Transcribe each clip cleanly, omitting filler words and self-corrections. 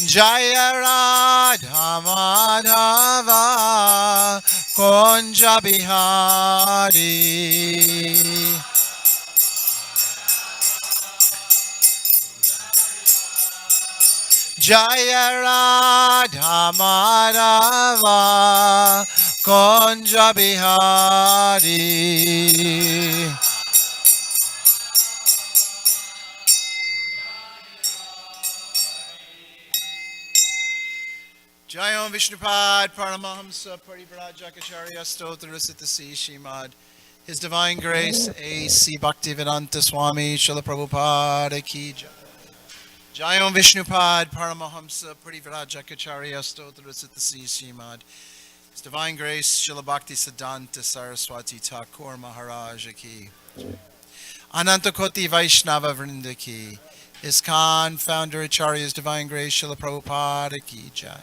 Jaya Radha Madhava Kunja Bihari. Jaya Radha Madhava Kunja Bihari. Jayam Vishnupad Paramahamsa Parivrajakacharya Stotrasitasi Shimad. His Divine Grace A.C. Bhaktivedanta Swami Srila Prabhupada Ki Jai. Jayam Vishnupad Paramahamsa Parivrajakacharya Stotrasitasi Shimad. His Divine Grace Srila Bhakti Siddhanta Saraswati Thakur Maharaj Ki. Anantakoti Vaishnava Vrinda Ki. His Khan Founder Acharya's Divine Grace Srila Prabhupada Ki Jai.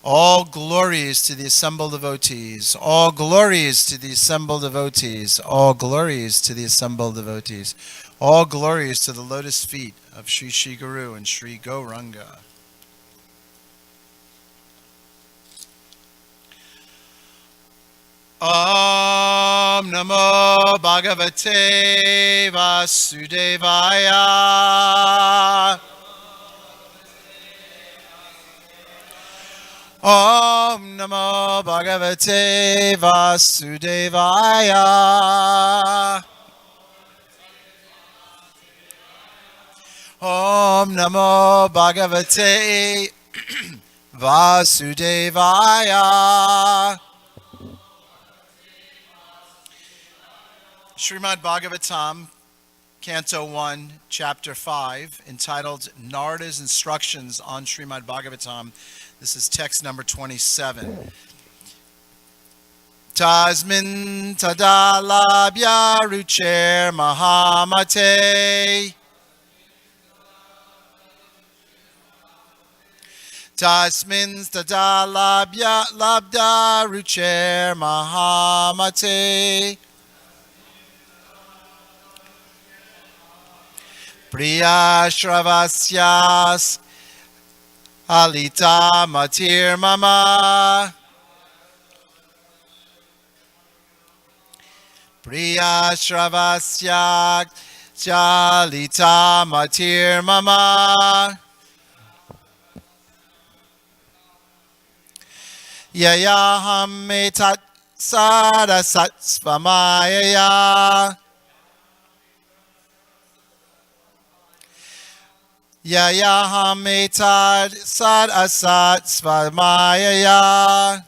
All glories to the assembled devotees. All glories to the assembled devotees. All glories to the assembled devotees. All glories to the lotus feet of Sri Sri Guru and Sri Gauranga. Om Namo Bhagavate Vasudevaya. Om Namo Bhagavate Vasudevaya. Om Namo Bhagavate Vasudevaya. Srimad Bhagavatam, Canto 1, Chapter 5, entitled Narada's Instructions on Srimad Bhagavatam. This is text number 27. Tasmin tadalabhya rucher mahamate. Tasmin tadalabhya labda rucher mahamate. Priya Shravasyas Alita Matir Mama. Priya Shravasya Chalita Matir Mama. Yayaham Metat Sadasat Svamayaya. Yayaham etad sad asat svamayaya.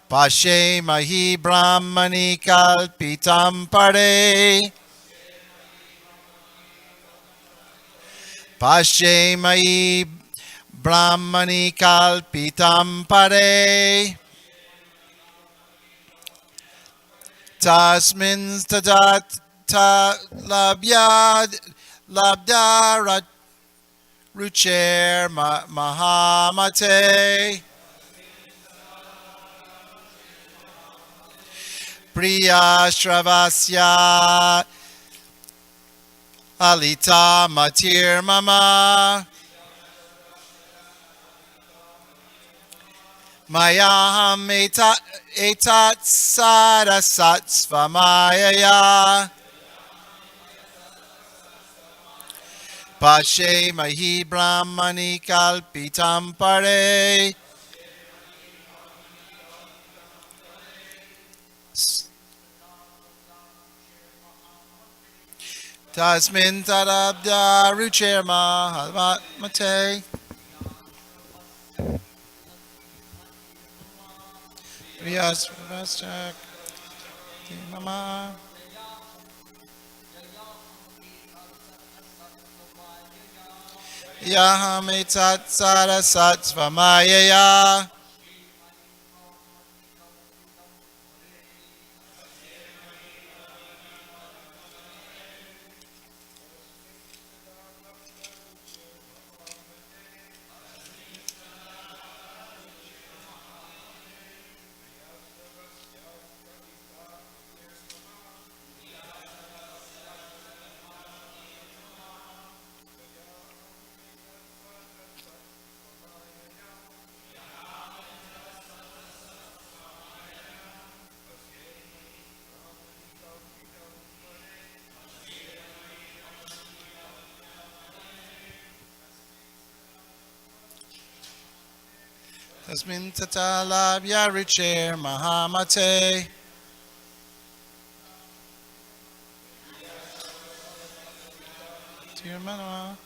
Pashe mahi brahmani kalpitam pare. Pashe mahi brahmani kalpitam pare. Tasmin tadat labya labda rucher mahamate. Priya Shravasya Alita Matir Mama. Mayaham etat sadasat svamayaya. Pashe mahi brahmani kalpitam pare. Tasmin tarabda rucher mahamate. Priyas Vastak Mama. Yaham etat sarasat svamayaya. Tasmin tatalab yaricher mahamate. Dear Manoa.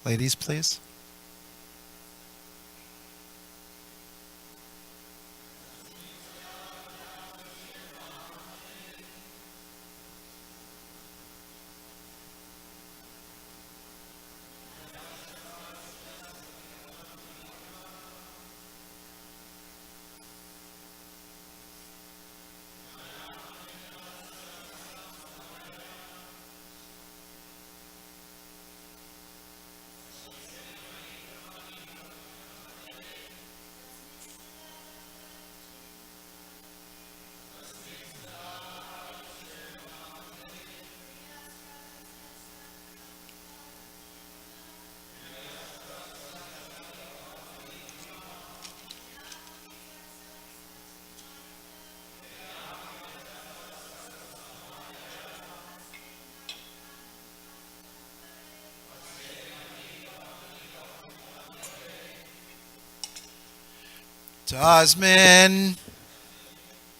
Ladies, please. Tasmin,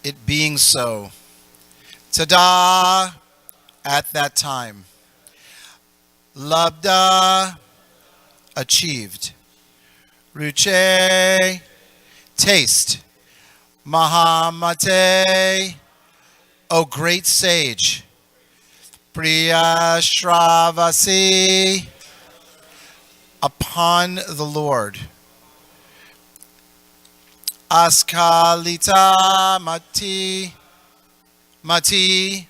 it being so. Tada, at that time. Labda, achieved. Ruche, taste. Mahamate, O great sage. Priya Shravasi, upon the Lord. Askalita mati,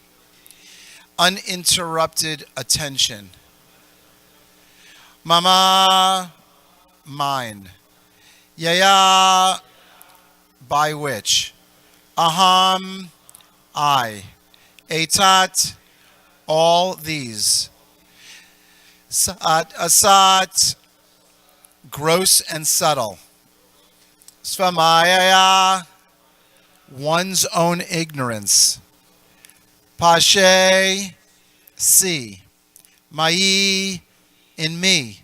uninterrupted attention. Mama, mine. Yaya, by which. Aham, I. Etat, all these. Sat, asat, gross and subtle. Svamayaya, one's own ignorance. Pashe, see. Mai, in me.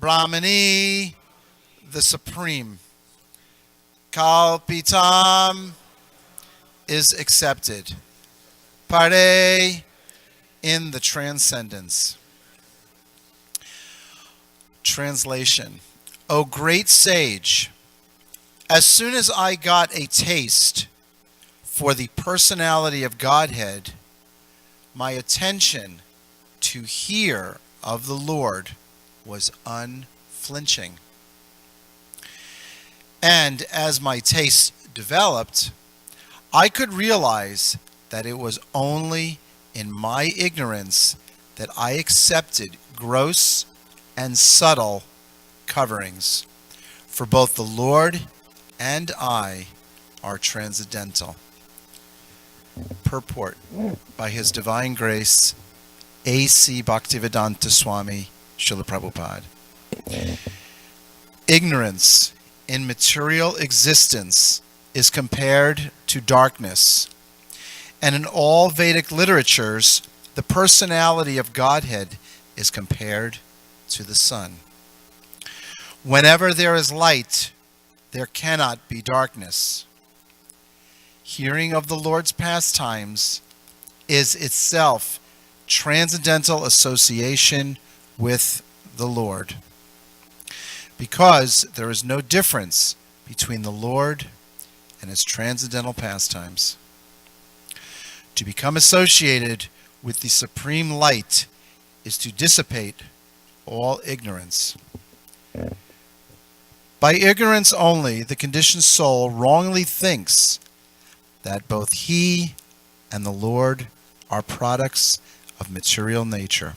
Brahmani, the supreme. Kalpitam, is accepted. Pare, in the transcendence. Translation. O great sage, as soon as I got a taste for the personality of Godhead, my attention to hear of the Lord was unflinching. And as my taste developed, I could realize that it was only in my ignorance that I accepted gross and subtle coverings, for both the Lord and I are transcendental. Purport by His Divine Grace, A.C. Bhaktivedanta Swami, Srila Prabhupada. Ignorance in material existence is compared to darkness, and in all Vedic literatures, the personality of Godhead is compared to the sun. Whenever there is light, there cannot be darkness. Hearing of the Lord's pastimes is itself transcendental association with the Lord, because there is no difference between the Lord and His transcendental pastimes. To become associated with the supreme light is to dissipate all ignorance. By ignorance only, the conditioned soul wrongly thinks that both he and the Lord are products of material nature.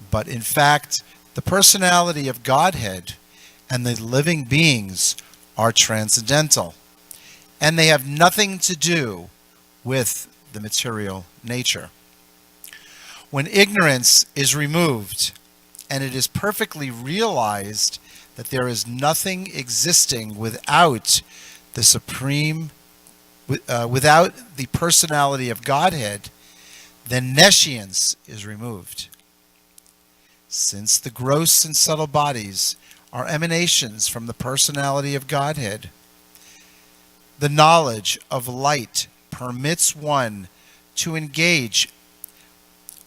But in fact, the personality of Godhead and the living beings are transcendental, and they have nothing to do with the material nature. When ignorance is removed, and it is perfectly realized that there is nothing existing without the supreme, without the personality of Godhead, then nescience is removed. Since the gross and subtle bodies are emanations from the personality of Godhead, the knowledge of light permits one to engage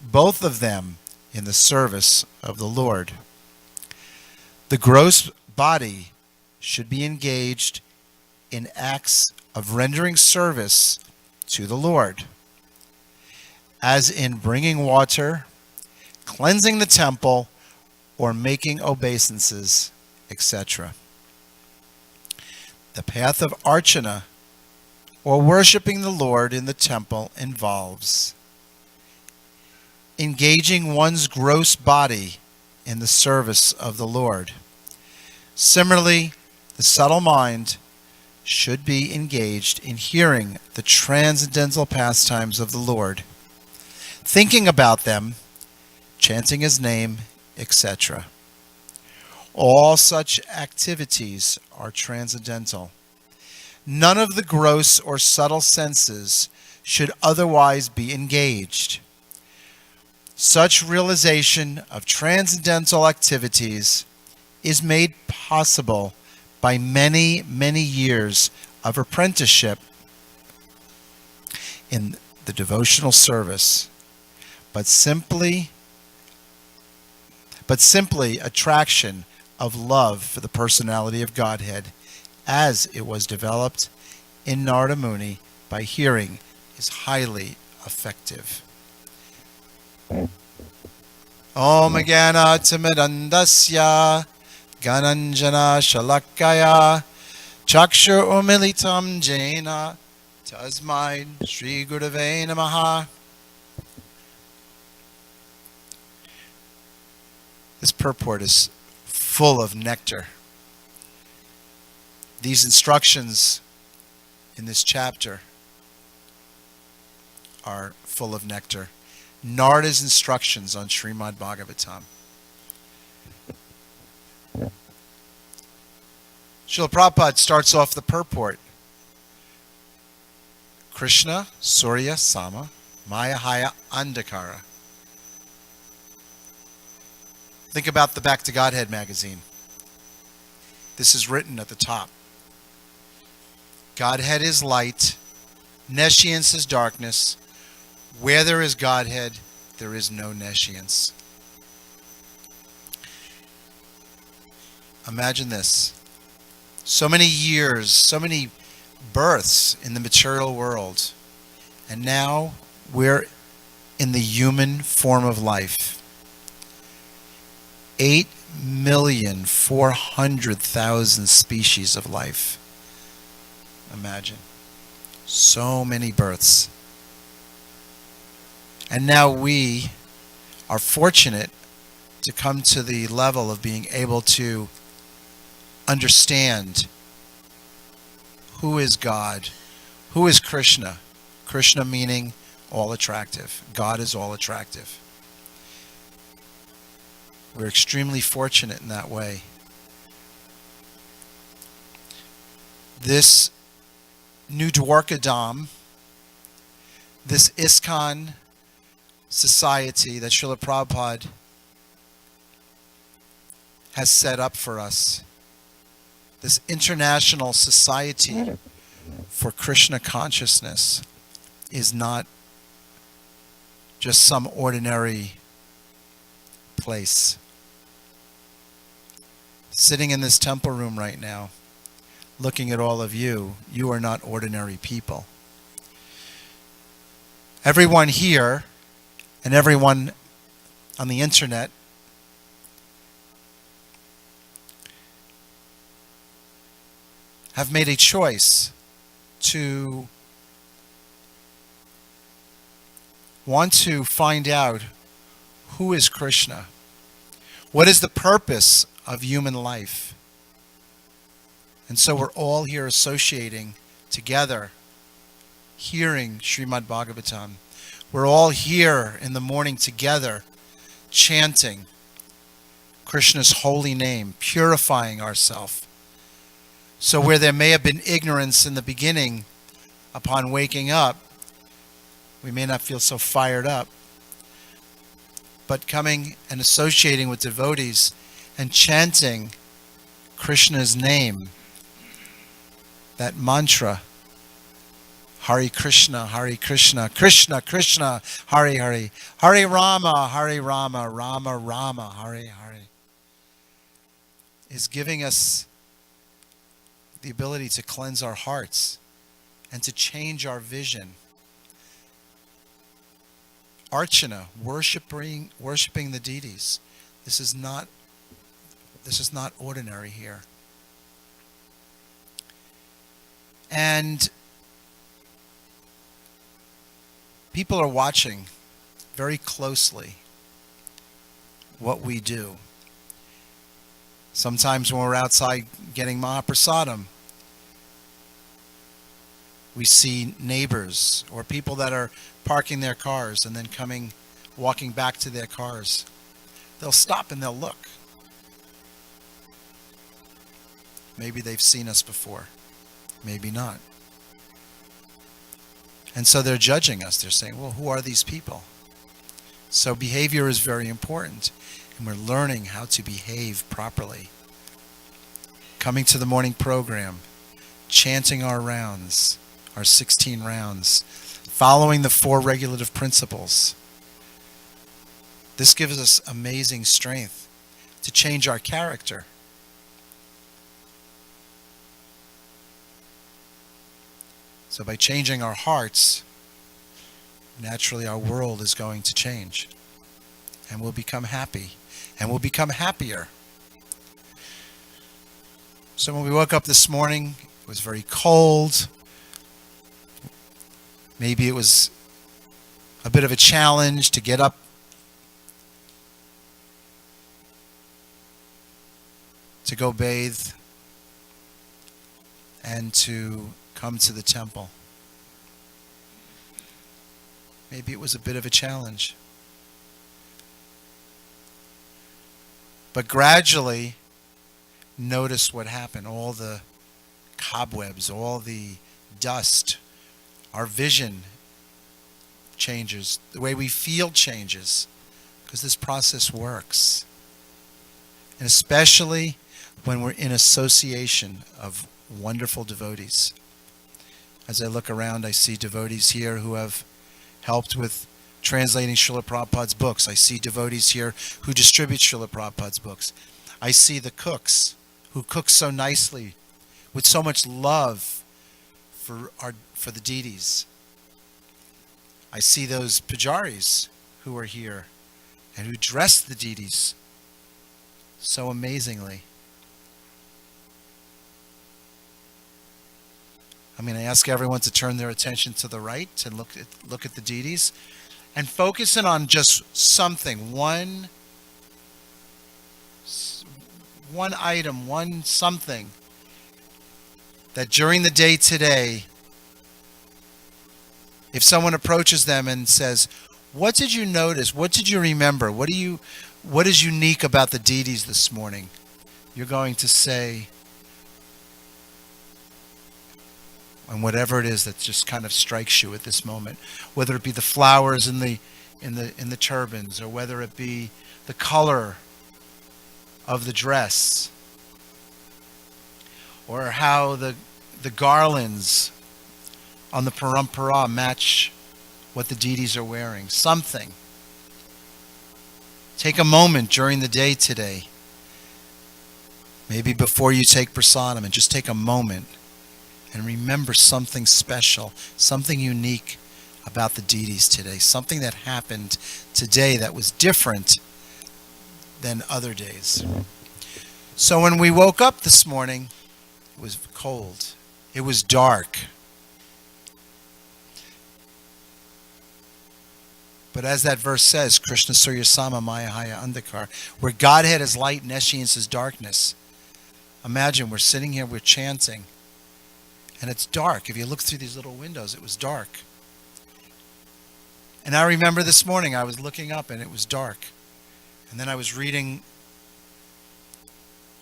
both of them in the service of the Lord. The gross body should be engaged in acts of rendering service to the Lord, as in bringing water, cleansing the temple, or making obeisances, etc. The path of archana, or worshiping the Lord in the temple, involves engaging one's gross body in the service of the Lord. Similarly, the subtle mind should be engaged in hearing the transcendental pastimes of the Lord, thinking about them, chanting his name, etc. All such activities are transcendental. None of the gross or subtle senses should otherwise be engaged. Such realization of transcendental activities is made possible by many, many years of apprenticeship in the devotional service, but simply attraction of love for the personality of Godhead as it was developed in Narada Muni by hearing is highly effective. Om Gana Timidandasya Gananjana Shalakaya Chakshur Umilitam Jaina Tasmai Shri Gurave Namaha. This purport is full of nectar. These instructions in this chapter are full of nectar. Narada's instructions on Srimad Bhagavatam. Srila Prabhupada starts off the purport. Krishna, Surya, Sama, Maya, Haya, Andhakara. Think about the Back to Godhead magazine. This is written at the top. Godhead is light. Nescience is darkness. Where there is Godhead, there is no nescience. Imagine this. So many years, so many births in the material world, and now we're in the human form of life. 8,400,000 species of life. Imagine. So many births. And now we are fortunate to come to the level of being able to understand who is God, who is Krishna. Krishna meaning all attractive. God is all attractive. We're extremely fortunate in that way. This New Dwarkadam, this ISKCON society that Srila Prabhupada has set up for us, this international society for Krishna consciousness, is not just some ordinary place. Sitting in this temple room right now, looking at all of you, you are not ordinary people. Everyone here and everyone on the internet have made a choice to want to find out who is Krishna. What is the purpose of human life? And so we're all here associating together, hearing Srimad Bhagavatam. We're all here in the morning together, chanting Krishna's holy name, purifying ourselves. So where there may have been ignorance in the beginning, upon waking up, we may not feel so fired up. But coming and associating with devotees and chanting Krishna's name, that mantra, Hare Krishna, Krishna Krishna, Hare Hare, Hare Rama, Rama Rama, Hare Hare, is giving us the ability to cleanse our hearts and to change our vision. Archana, worshiping the deities. This is not ordinary here. And people are watching very closely what we do. Sometimes when we're outside getting Mahaprasadam, we see neighbors or people that are parking their cars and then walking back to their cars. They'll stop and they'll look. Maybe they've seen us before. Maybe not. And so they're judging us. They're saying, well, who are these people? So behavior is very important. And we're learning how to behave properly. Coming to the morning program, chanting our rounds, our 16 rounds, following the 4 regulative principles. This gives us amazing strength to change our character. So by changing our hearts, naturally our world is going to change. And we'll become happy. And we'll become happier. So when we woke up this morning, it was very cold. Maybe it was a bit of a challenge to get up to go bathe and to come to the temple. Maybe it was a bit of a challenge. But gradually, notice what happened. All the cobwebs, all the dust. Our vision changes. The way we feel changes. Because this process works. And especially when we're in association of wonderful devotees. As I look around, I see devotees here who have helped with translating Srila Prabhupada's books. I see devotees here who distribute Srila Prabhupada's books. I see the cooks who cook so nicely with so much love for the deities. I see those pujaris who are here and who dress the deities so amazingly. I'm going to ask everyone to turn their attention to the right and look at the deities and focus in on just something, one item, something that during the day today, if someone approaches them and says, what did you notice? What did you remember? What is unique about the deities this morning? You're going to say, and whatever it is that just kind of strikes you at this moment, whether it be the flowers in the turbans, or whether it be the color of the dress, or how the garlands on the parampara match what the deities are wearing. Something. Take a moment during the day today, maybe before you take prasadam, and just take a moment and remember something special, something unique about the deities today, something that happened today that was different than other days. So when we woke up this morning, It was cold. It was dark. But as that verse says, Krishna Surya Sama Maya Haya Andhakar, where Godhead is light and Nescience is darkness. Imagine we're sitting here, we're chanting, and it's dark. If you look through these little windows, it was dark. And I remember this morning I was looking up and it was dark. And then I was reading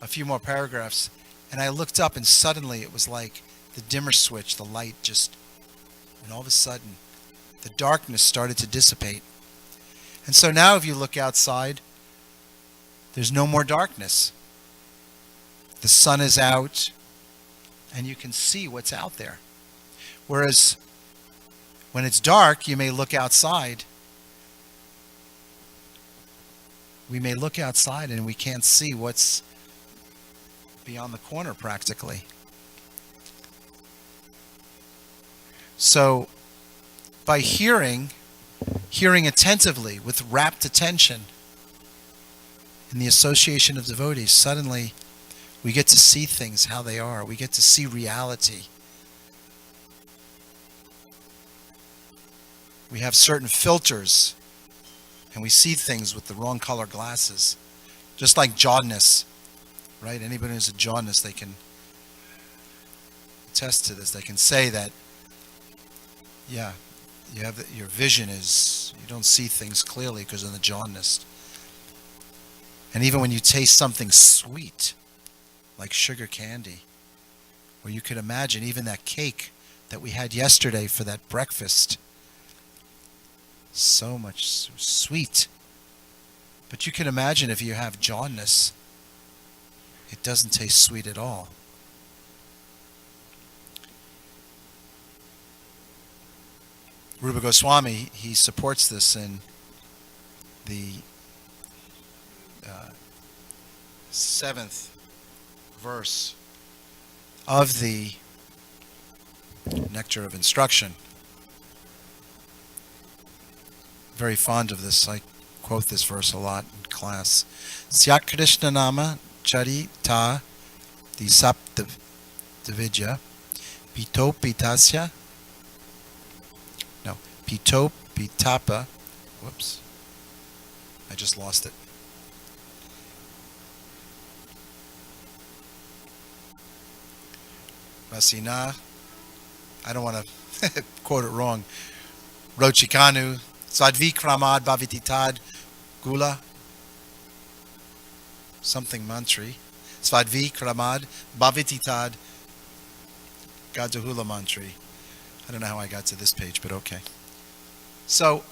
a few more paragraphs, and I looked up and suddenly it was like the dimmer switch, the light just, and all of a sudden the darkness started to dissipate. And so now if you look outside, there's no more darkness. The sun is out and you can see what's out there. Whereas when it's dark, you may look outside. We may look outside and we can't see what's beyond the corner practically. So by hearing attentively with rapt attention in the association of devotees, suddenly we get to see things how they are. We get to see reality. We have certain filters and we see things with the wrong color glasses. Just like jaundiced, right? Anybody who's a jaundiced, they can attest to this. They can say that, yeah, you have your vision is, you don't see things clearly because of the jaundiced. And even when you taste something sweet, like sugar candy, or you could imagine even that cake that we had yesterday for that breakfast, so much sweet. But you can imagine if you have jaundice, it doesn't taste sweet at all. Rupa Goswami, he supports this in the 7th verse of the Nectar of Instruction. Very fond of this. I quote this verse a lot in class. Syat Krishna Nama Charita Disaptavidya Pito Pitasya Pito Pitapa. Whoops. I just lost it. Vasina. I don't want to quote it wrong. Rochikanu. Sadvikramad Bhavititad Gula. Something mantri. Svadvikramad Bhavititad Gadahula mantri. I don't know how I got to this page, but okay. So,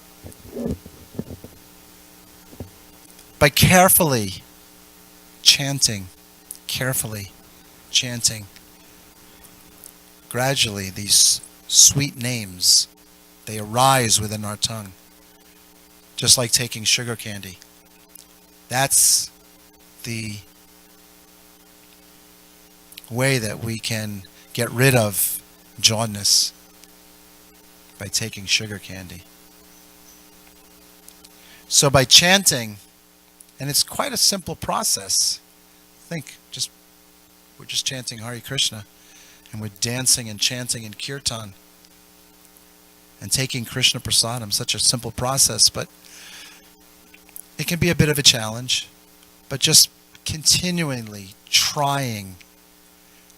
by carefully chanting, gradually these sweet names, they arise within our tongue, just like taking sugar candy. That's the way that we can get rid of jaundice, by taking sugar candy. So by chanting, and it's quite a simple process. We're just chanting Hare Krishna, and we're dancing and chanting in kirtan, and taking Krishna Prasadam, such a simple process, but it can be a bit of a challenge. But just continually trying,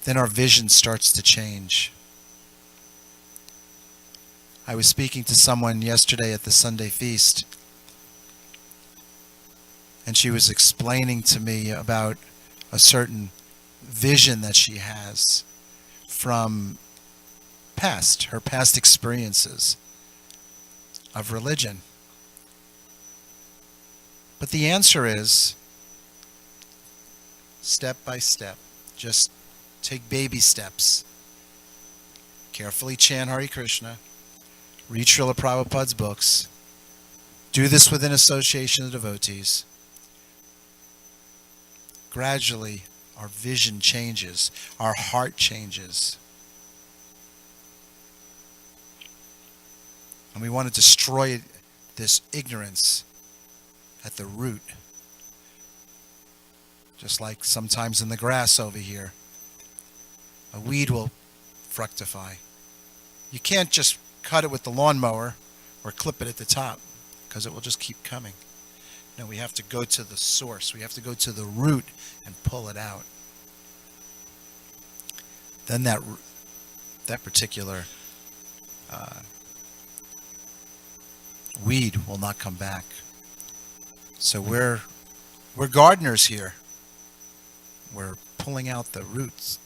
then our vision starts to change. I was speaking to someone yesterday at the Sunday feast, and she was explaining to me about a certain vision that she has from her past experiences of religion. But the answer is step by step. Just take baby steps. Carefully chant Hare Krishna. Read Srila Prabhupada's books. Do this within association of devotees. Gradually, our vision changes. Our heart changes. And we want to destroy this ignorance at the root. Just like sometimes in the grass over here. a weed will fructify. You can't just cut it with the lawnmower or clip it at the top, because it will just keep coming. No, we have to go to the source. We have to go to the root and pull it out. Then that particular weed will not come back. So we're gardeners here. We're pulling out the roots.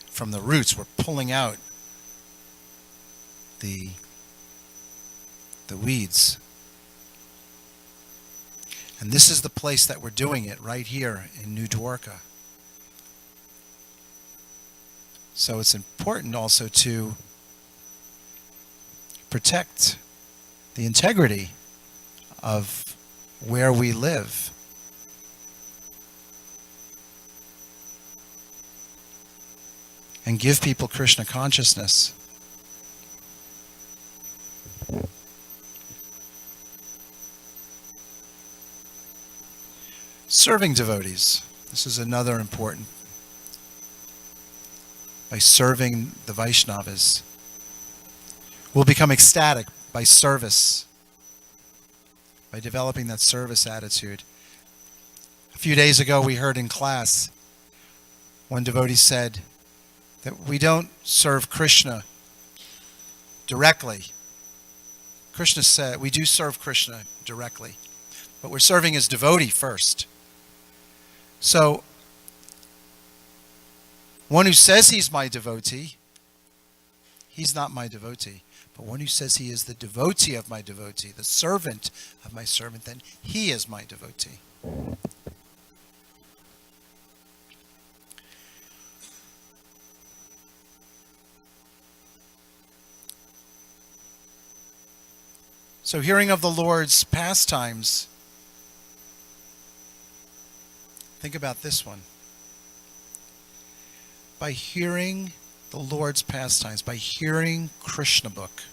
From the roots, we're pulling out the weeds. And this is the place that we're doing it, right here in New Dwarka. So it's important also to protect the integrity of where we live. And give people Krishna consciousness. Serving devotees. This is another important. By serving the Vaishnavas, we'll become ecstatic by service, by developing that service attitude. A few days ago we heard in class, one devotee said that we don't serve Krishna directly. Krishna said we do serve Krishna directly, but we're serving his devotee first. So, one who says he's my devotee, he's not my devotee. But one who says he is the devotee of my devotee, the servant of my servant, then he is my devotee. So hearing of the Lord's pastimes, think about this one. By hearing the Lord's pastimes, by hearing Krishna book,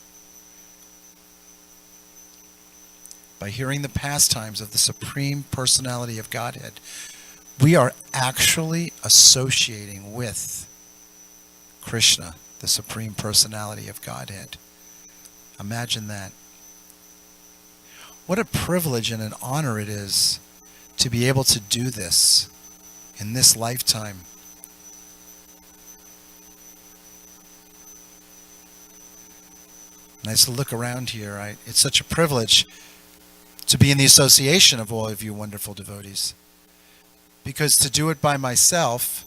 by hearing the pastimes of the Supreme Personality of Godhead, we are actually associating with Krishna, the Supreme Personality of Godhead. Imagine that. What a privilege and an honor it is to be able to do this in this lifetime. Nice to look around here. Right? It's such a privilege to be in the association of all of you wonderful devotees. Because to do it by myself,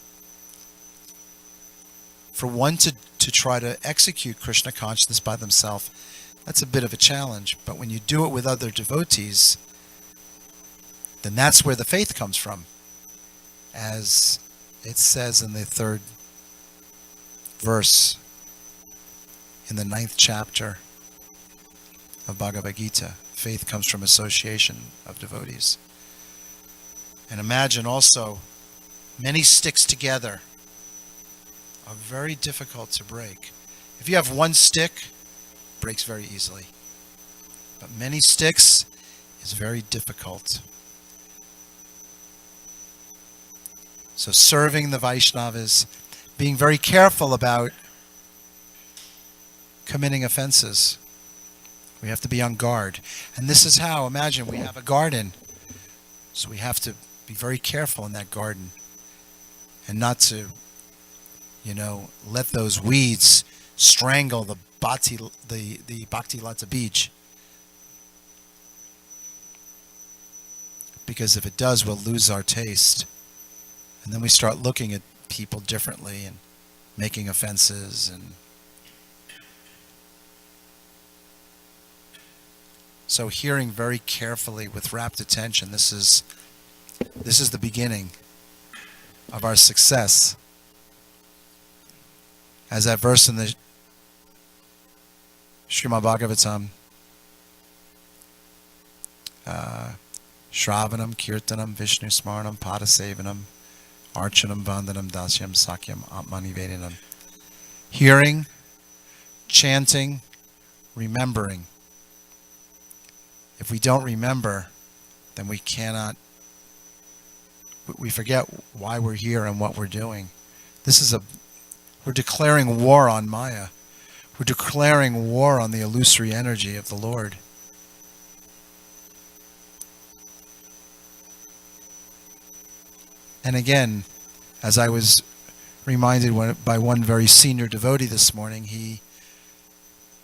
for one to try to execute Krishna consciousness by themselves, that's a bit of a challenge. But when you do it with other devotees, then that's where the faith comes from. As it says in the 3rd verse in the 9th chapter of Bhagavad Gita, faith comes from association of devotees. And imagine also, many sticks together are very difficult to break. If you have one stick, it breaks very easily. But many sticks is very difficult. So serving the Vaishnavas, being very careful about committing offenses. We have to be on guard. And this is how, imagine we have a garden. So we have to be very careful in that garden. And not to, let those weeds strangle the Bhakti Lata Beach. Because if it does, we'll lose our taste. And then we start looking at people differently and making offenses. And so hearing very carefully with rapt attention, this is the beginning of our success. As that verse in the Srimad Bhagavatam, Shravanam, Kirtanam, Vishnu Smaranam, Padasevanam, Archanam, Vandanam, Dasyam, Sakyam, Atmani Vedanam. Hearing, chanting, remembering. If we don't remember, then we forget why we're here and what we're doing. This is We're declaring war on Maya. We're declaring war on the illusory energy of the Lord. And again, as I was reminded by one very senior devotee this morning, he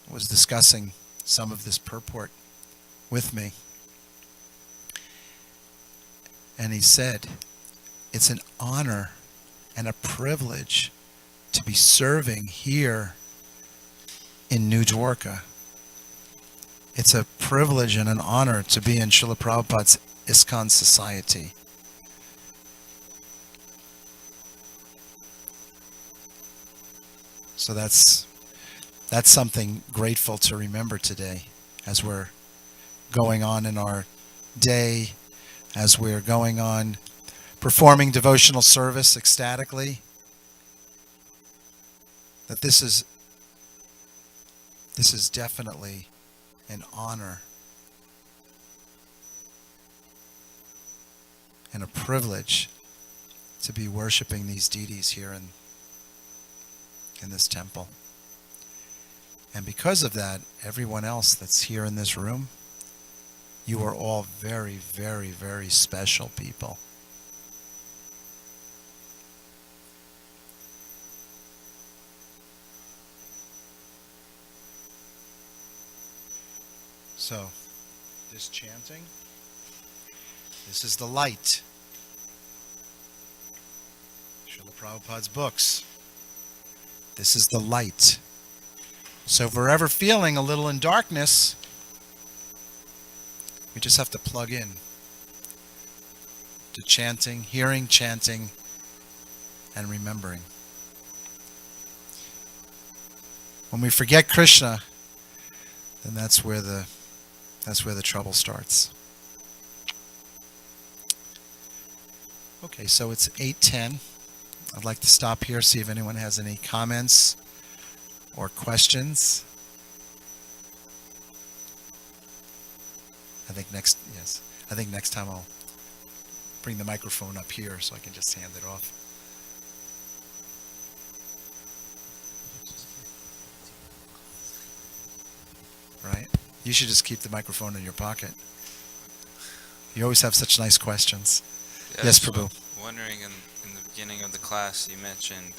was discussing some of this purport with me. And he said, it's an honor and a privilege to be serving here in New Dwarka. It's a privilege and an honor to be in Srila Prabhupada's ISKCON society. So that's something grateful to remember today as we're going on in our day, as we're going on performing devotional service ecstatically, that this is definitely an honor and a privilege to be worshiping these deities here in this temple. And because of that, everyone else that's here in this room, you are all very, very, very special people. So, this chanting, this is the light. Srila Prabhupada's books. This is the light. So if we're ever feeling a little in darkness, we just have to plug in to chanting, hearing, chanting, and remembering. When we forget Krishna, then that's where the trouble starts. Okay, so it's 8:10. I'd like to stop here, see if anyone has any comments or questions. I think next time I'll bring the microphone up here so I can just hand it off. Right? You should just keep the microphone in your pocket. You always have such nice questions. Yes, Prabhu. Wondering, in the beginning of the class, you mentioned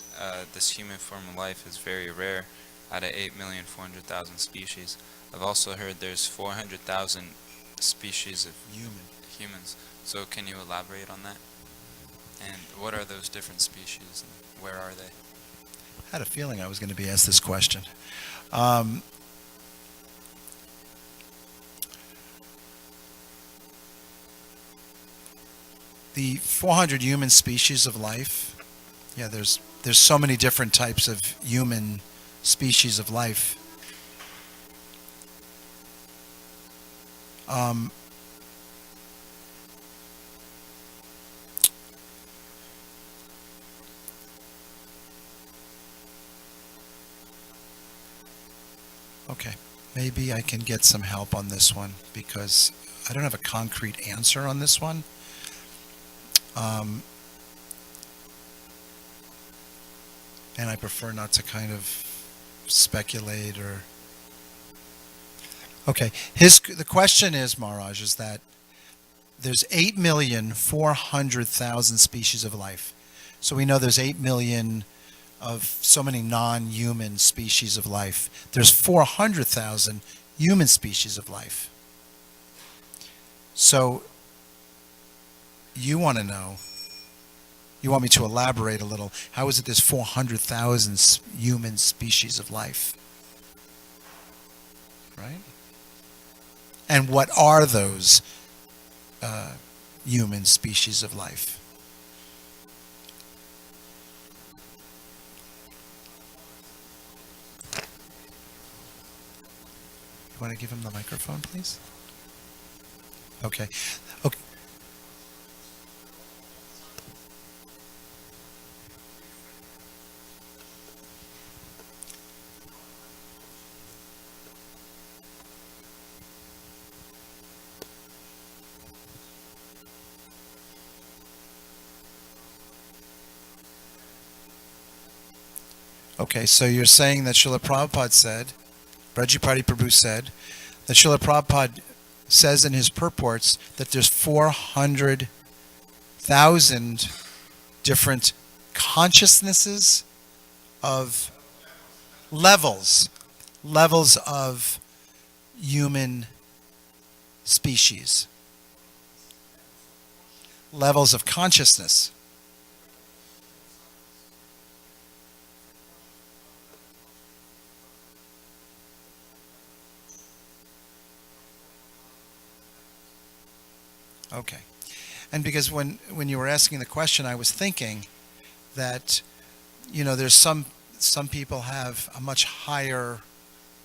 this human form of life is very rare out of 8,400,000 species. I've also heard there's 400,000 species of humans. So can you elaborate on that? And what are those different species and where are they? I had a feeling I was going to be asked this question. The 400 human species of life, yeah, there's so many different types of human species of life. Okay, maybe I can get some help on this one because I don't have a concrete answer on this one. And I prefer not to kind of speculate or... Okay, the question is, Maharaj, is that there's 8,400,000 species of life. So we know there's 8 million of so many non-human species of life. There's 400,000 human species of life. So you want to know, you want me to elaborate a little, how is it there's 400,000 human species of life? Right? And what are those human species of life? You want to give him the microphone, please? Okay. Okay. Okay, so you're saying that Srila Prabhupada said, Brajapati Prabhu said, that Srila Prabhupada says in his purports that there's 400,000 different consciousnesses of levels of human species, levels of consciousness. Okay. And because when you were asking the question, I was thinking that, there's some people have a much higher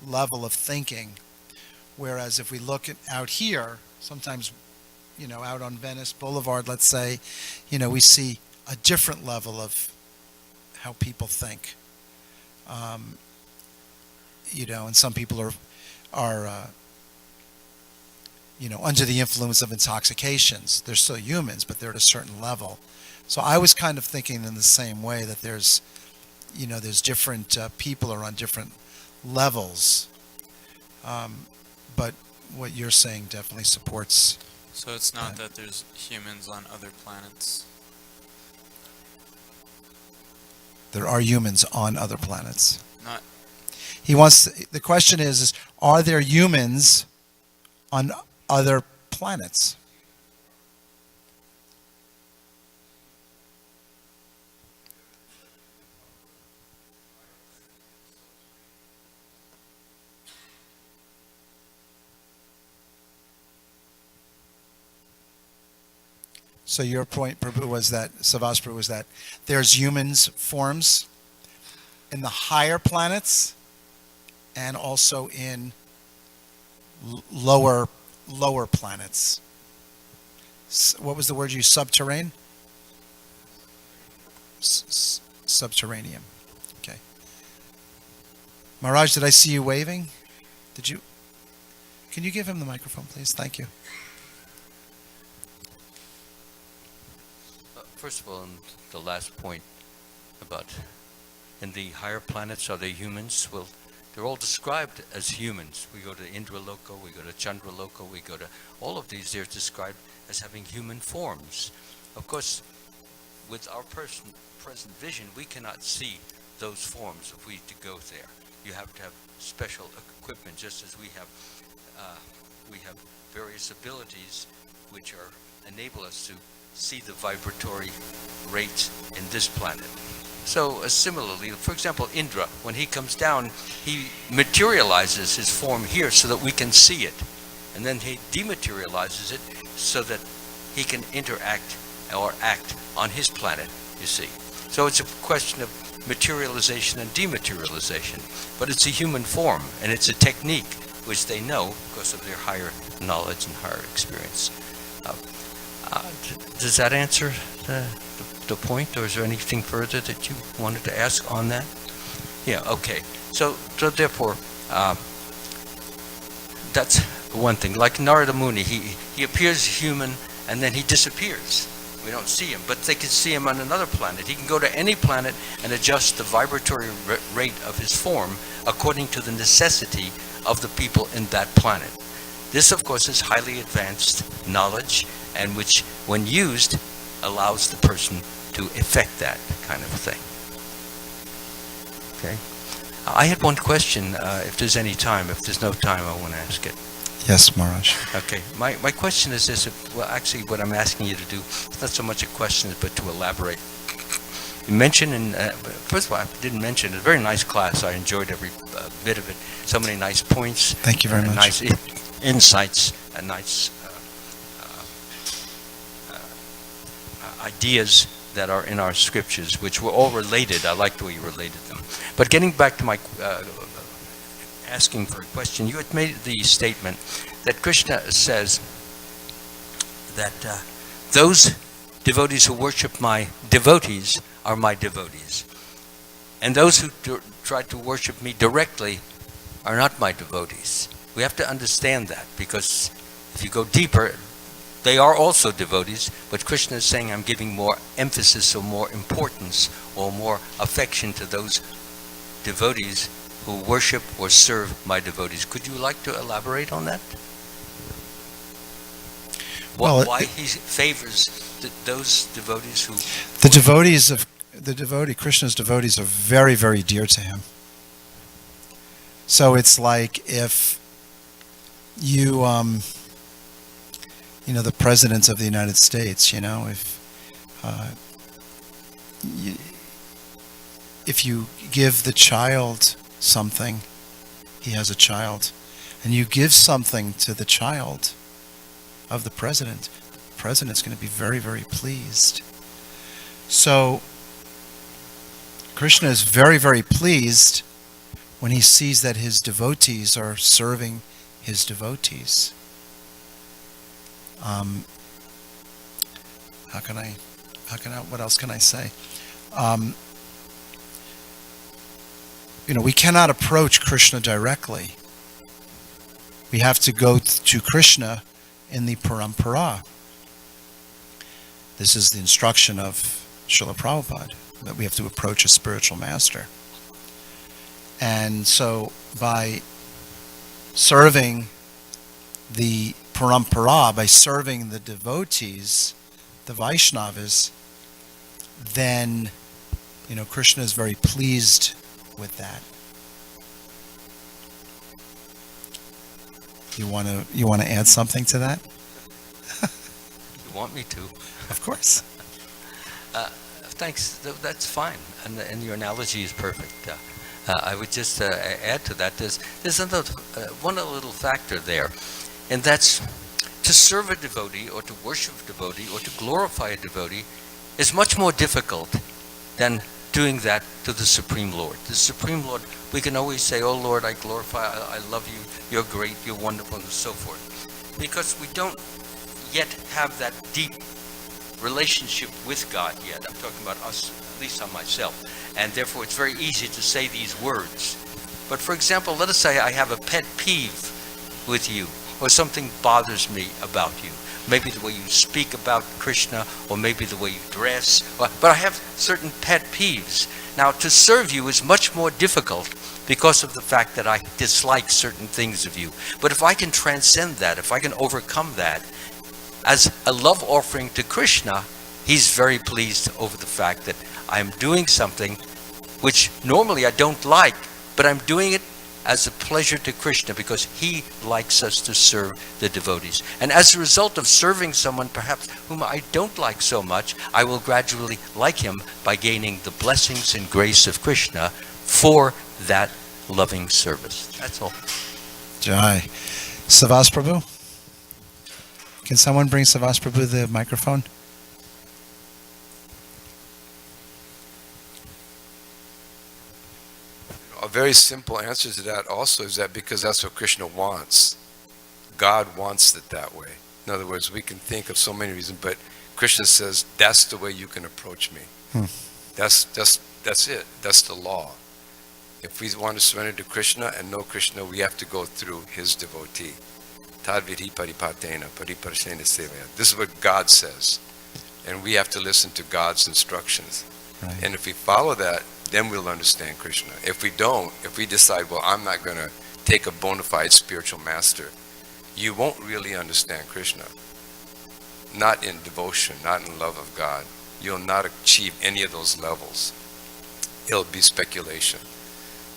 level of thinking, whereas if we look out here, sometimes, out on Venice Boulevard, let's say, we see a different level of how people think. And some people are under the influence of intoxications. They're still humans, but they're at a certain level. So I was kind of thinking in the same way that there's different people are on different levels. But what you're saying definitely supports. So it's not that there's humans on other planets. There are humans on other planets. Not. The question is, are there humans on other planets? So your point, Prabhu, was that, Savas Prabhu, was that there's humans forms in the higher planets and also in lower planets. What was the word you used? Subterranean? Subterranean. Okay. Maharaj, did I see you waving? Did you? Can you give him the microphone, please? Thank you. First of all, on the last point about in the higher planets, are they humans? Well, they're all described as humans. We go to Indraloka, we go to Chandraloka, we go to all of these. They're described as having human forms. Of course, with our present vision, we cannot see those forms if we to go there. You have to have special equipment, just as we have various abilities which enable us to see the vibratory rates in this planet. So similarly, for example, Indra, when he comes down, he materializes his form here so that we can see it. And then he dematerializes it so that he can interact or act on his planet, you see. So it's a question of materialization and dematerialization. But it's a human form, and it's a technique which they know because of their higher knowledge and higher experience. Does that answer the point, or is there anything further that you wanted to ask on that? Yeah, okay. So therefore, that's one thing. Like Narada Muni, he appears human and then he disappears. We don't see him, but they can see him on another planet. He can go to any planet and adjust the vibratory rate of his form according to the necessity of the people in that planet. This, of course, is highly advanced knowledge, and which, when used, allows the person to effect that kind of thing. Okay. I had one question, if there's any time. If there's no time, I want to ask it. Yes, Maharaj. Okay. My question is this. Well, actually, what I'm asking you to do is not so much a question, but to elaborate. You mentioned, first of all, I didn't mention, a very nice class. I enjoyed every bit of it. So many nice points. Thank you very much. Nice insights and nice ideas that are in our scriptures, which were all related. I like the way you related them. But getting back to my asking for a question, you had made the statement that Krishna says that those devotees who worship my devotees are my devotees, and those who try to worship me directly are not my devotees. We have to understand that, because if you go deeper, they are also devotees, but Krishna is saying, I'm giving more emphasis or more importance or more affection to those devotees who worship or serve my devotees. Could you like to elaborate on that? Well, Why he favors those devotees who... Krishna's devotees are very, very dear to him. So it's like if you, the president of the United States, if you give the child something, he has a child, and you give something to the child of the president's going to be very, very pleased. So Krishna is very, very pleased when he sees that his devotees are serving his devotees. What else can I say? We cannot approach Krishna directly. We have to go to Krishna in the parampara. This is the instruction of Srila Prabhupada, that we have to approach a spiritual master. And so by serving the parampara, by serving the devotees, the Vaishnavas, then Krishna is very pleased with that. You want to add something to that? You want me to? Of course. Thanks. That's fine, and your analogy is perfect. I would just add to that. There's another one little factor there, and that's to serve a devotee, or to worship a devotee, or to glorify a devotee, is much more difficult than doing that to the Supreme Lord. The Supreme Lord, we can always say, "Oh Lord, I glorify, I love you, you're great, you're wonderful," and so forth, because we don't yet have that deep relationship with God yet. I'm talking about us, at least on myself, and therefore it's very easy to say these words. But for example, let us say I have a pet peeve with you, or something bothers me about you. Maybe the way you speak about Krishna, or maybe the way you dress, but I have certain pet peeves. Now, to serve you is much more difficult because of the fact that I dislike certain things of you. But if I can transcend that, if I can overcome that, as a love offering to Krishna, he's very pleased over the fact that I'm doing something which normally I don't like, but I'm doing it as a pleasure to Krishna because he likes us to serve the devotees. And as a result of serving someone perhaps whom I don't like so much, I will gradually like him by gaining the blessings and grace of Krishna for that loving service. That's all. Jai. Savas Prabhu? Can someone bring Savas Prabhu the microphone? A very simple answer to that also is that because that's what Krishna wants. God wants it that way. In other words, we can think of so many reasons, but Krishna says that's the way you can approach me. That's it. That's the law. If we want to surrender to Krishna and know Krishna, we have to go through his devotee. Tadvidhi paripatena pariparsena sevaya. This is what God says. And we have to listen to God's instructions. Right. And if we follow that, then we'll understand Krishna. If we don't, if we decide, well, I'm not going to take a bona fide spiritual master, you won't really understand Krishna. Not in devotion, not in love of God. You'll not achieve any of those levels. It'll be speculation.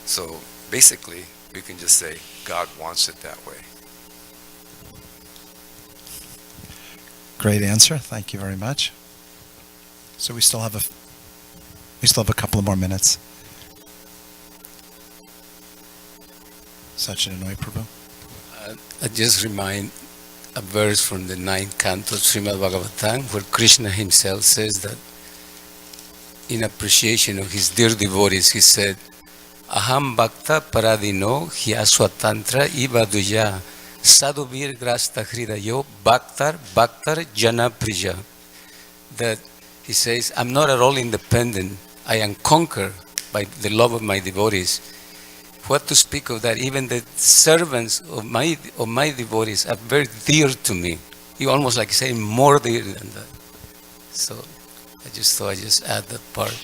So basically, we can just say, God wants it that way. Great answer. Thank you very much. So we still have a couple of more minutes. Sacinandana Prabhu. I just remind a verse from the 9th canto of Srimad Bhagavatam, where Krishna himself says that in appreciation of his dear devotees, he said, Aham bhakta paradino hyaswatantra ivaduya sadhuvir grasta hridayo bhaktar jana prija. That he says, I'm not at all independent. I am conquered by the love of my devotees. What to speak of that? Even the servants of my devotees are very dear to me. You almost like say more dear than that. So I just thought I'd just add that part.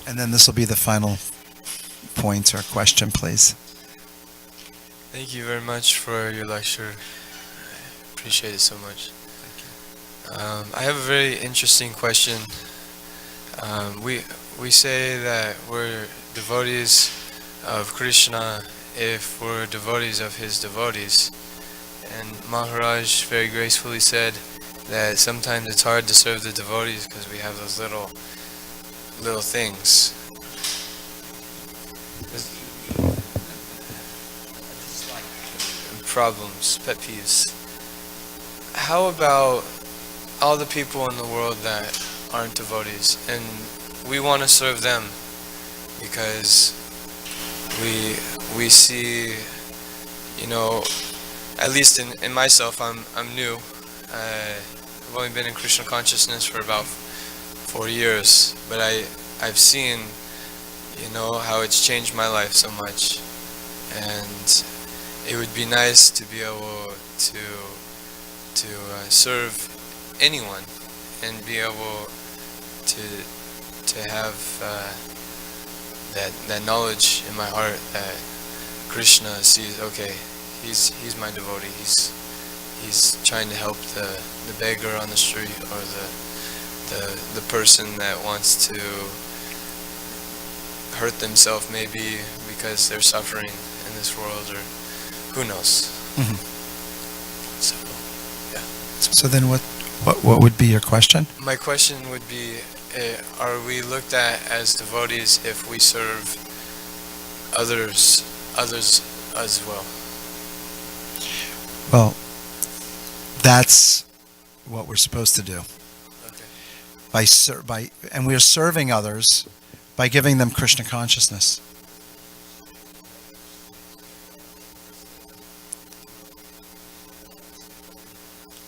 And then this will be the final point or question, please. Thank you very much for your lecture. I appreciate it so much. I have a very interesting question. We say that we're devotees of Krishna if we're devotees of his devotees. And Maharaj very gracefully said that sometimes it's hard to serve the devotees because we have those little things. Problems, pet peeves. How about all the people in the world that aren't devotees, and we want to serve them because we see, at least in myself, I'm new. I've only been in Krishna consciousness for about 4 years, but I've seen, how it's changed my life so much, and it would be nice to be able to serve anyone and be able to have that knowledge in my heart that Krishna sees. Okay, he's my devotee. He's trying to help the beggar on the street, or the person that wants to hurt themselves maybe because they're suffering in this world, or who knows. Mm-hmm. So, yeah. So then what would be your question? My question would be, are we looked at as devotees if we serve others as well? Well, that's what we're supposed to do. Okay. And we are serving others by giving them Krishna consciousness.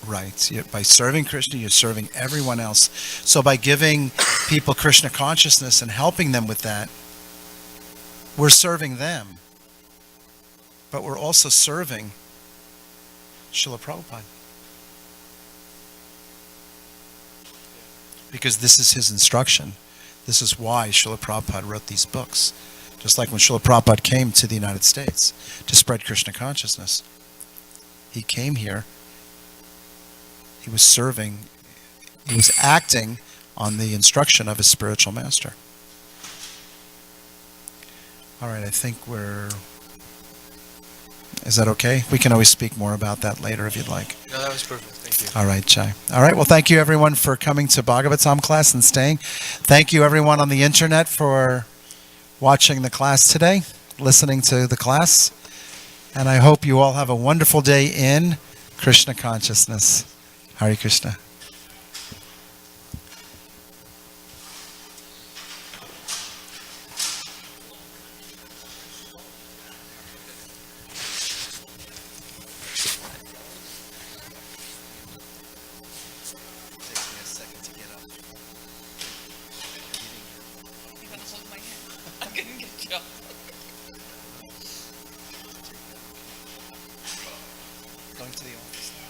Right. By serving Krishna, you're serving everyone else. So by giving people Krishna consciousness and helping them with that, we're serving them. But we're also serving Srila Prabhupada. Because this is his instruction. This is why Srila Prabhupada wrote these books. Just like when Srila Prabhupada came to the United States to spread Krishna consciousness. He came here. He was acting on the instruction of his spiritual master. All right, I think is that okay? We can always speak more about that later if you'd like. No, that was perfect. Thank you. All right, Chai. All right, well, thank you everyone for coming to Bhagavatam class and staying. Thank you everyone on the internet for watching the class today, listening to the class. And I hope you all have a wonderful day in Krishna consciousness. Hare Krishna. Going to the office now.